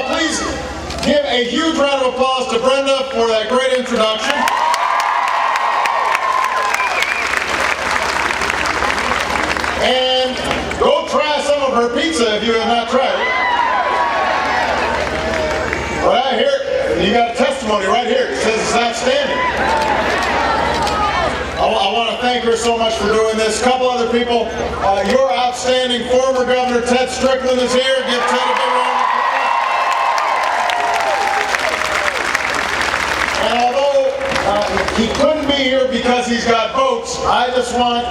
please give a huge round of applause to Brenda for that great introduction. And go try some of her pizza if you have not tried it. Right here, you got a testimony right here. It says it's outstanding. I want to thank her so much for doing this. A couple other people. Your outstanding former Governor Ted Strickland is here. Give Ted a big round of applause. And although he couldn't be here because he's got votes, I just want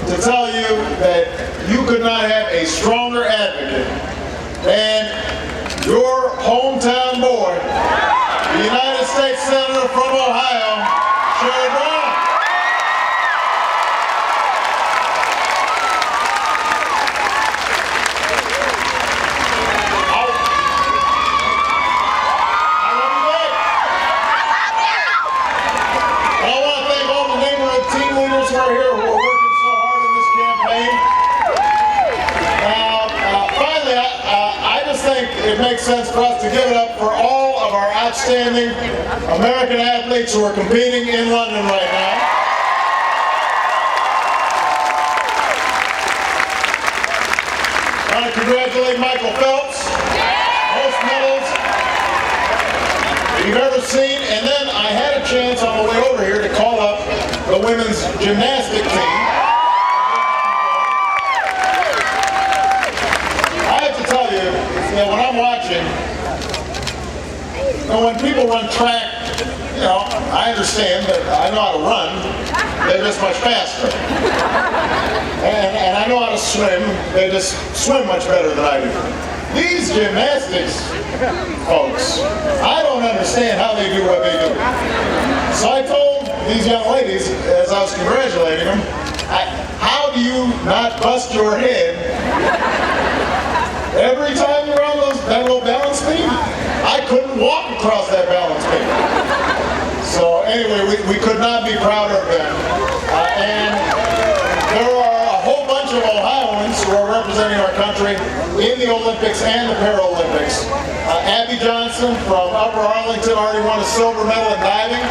to tell you that you could not have a stronger advocate than your hometown boy, the United States Senator from Ohio, Sherrod Brown. It makes sense for us to give it up for all of our outstanding American athletes who are competing in London right now. I want to congratulate Michael Phelps, most medals you've ever seen. And then I had a chance on the way over here to call up the women's gymnastic team. When I'm watching, when people run track, I understand that I know how to run. They're just much faster. And I know how to swim. They just swim much better than I do. These gymnastics folks, I don't understand how they do what they do. So I told these young ladies, as I was congratulating them, how do you not bust your head every time you're on that little balance beam? I couldn't walk across that balance beam. So anyway, we could not be prouder of them. And there are a whole bunch of Ohioans who are representing our country in the Olympics and the Paralympics. Abby Johnson from Upper Arlington already won a silver medal in diving.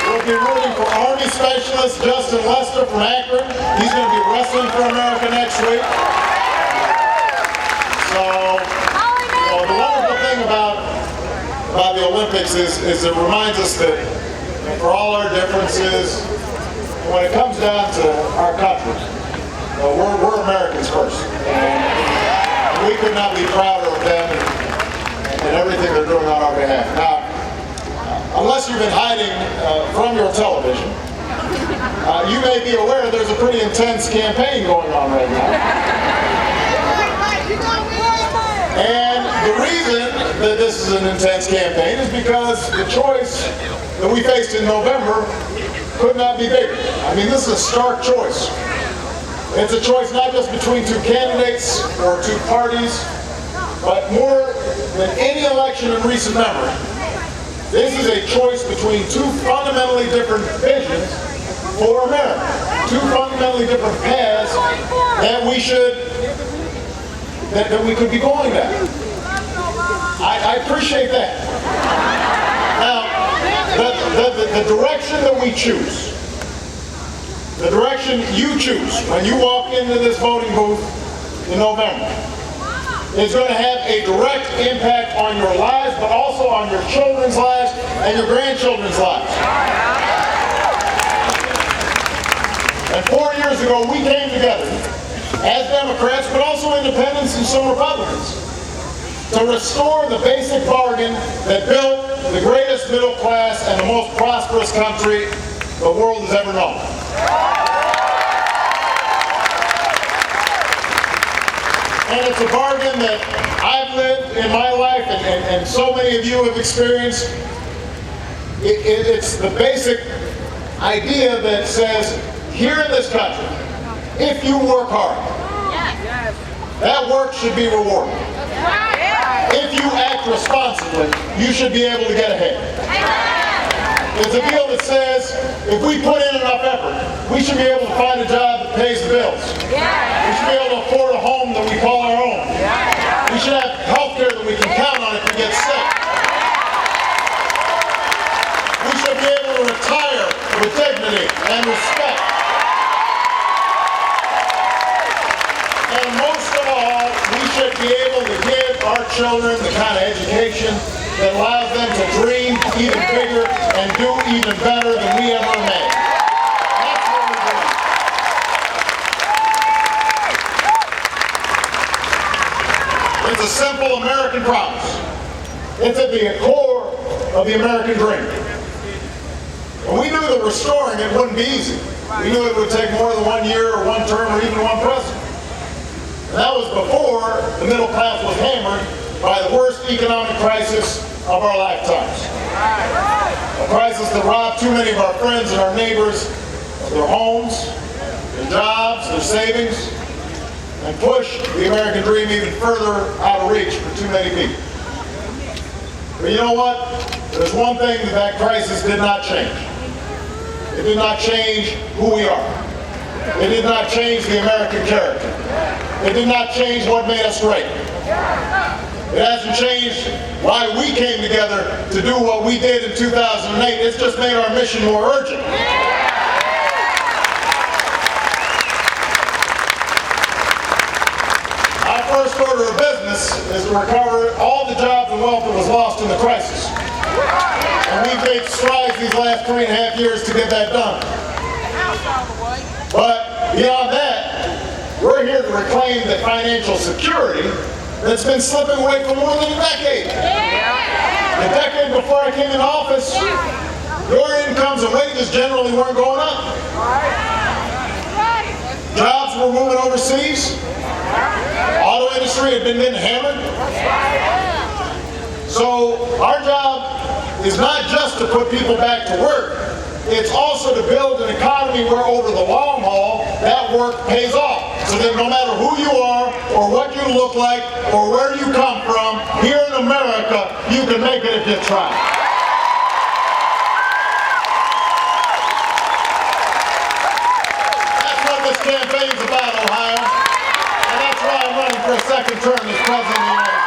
We'll be rooting for Army Specialist Justin Lester from Akron. He's going to be wrestling for America next week. So, the wonderful thing about the Olympics is it reminds us that for all our differences, when it comes down to our country, we're Americans first. And we could not be prouder of them and everything they're doing on our behalf. Now, unless you've been hiding from your television, you may be aware there's a pretty intense campaign going on right now. And the reason that this is an intense campaign is because the choice that we faced in November could not be bigger. I mean, this is a stark choice. It's a choice not just between two candidates or two parties, but more than any election in recent memory. This is a choice between two fundamentally different visions for America. Two fundamentally different paths that we could be going down. I appreciate that. Now, the direction that we choose, the direction you choose when you walk into this voting booth in November, is going to have a direct impact on your lives, but also on your children's lives and your grandchildren's lives. And 4 years ago, we came together as Democrats, but also independents and some Republicans, to restore the basic bargain that built the greatest middle class and the most prosperous country the world has ever known. And it's a bargain that I've lived in my life and so many of you have experienced. It's the basic idea that says, here in this country, if you work hard, that work should be rewarded. If you act responsibly, you should be able to get ahead. It's a deal that says, if we put in enough effort, we should be able to find a job that pays the bills. We should be able to afford a home that we call our own. health care that we can count on if we get sick. We should be able to retire with dignity and respect. And most of all, we should be able to give our children the kind of education that allows them to dream even bigger and do even better than we ever imagined. That's what we're doing. It's a simple American promise. It's at the core of the American dream. And we knew that restoring it wouldn't be easy. We knew it would take more than 1 year or one term or even one president. And that was before the middle class was hammered by the worst economic crisis of our lifetimes. A crisis that robbed too many of our friends and our neighbors of their homes, their jobs, their savings, and pushed the American dream even further out of reach for too many people. But you know what? There's one thing that crisis did not change. It did not change who we are. It did not change the American character. It did not change what made us great. It hasn't changed why we came together to do what we did in 2008. It's just made our mission more urgent. Our first order of business is to recover all the jobs and wealth that was lost in the crisis. And we've made strides these last 3.5 years to get that done. But beyond that, we're here to reclaim the financial security that's been slipping away for more than a decade. The decade before I came in office, your incomes and wages generally weren't going up. Jobs were moving overseas. Auto industry had been getting hammered. So our job is not just to put people back to work. It's also to build an economy where over the long haul, that work pays off. So that no matter who you are, or what you look like, or where you come from, here in America, you can make it if you try. That's what this campaign's about, Ohio. And that's why I'm running for a second term as President of the United States.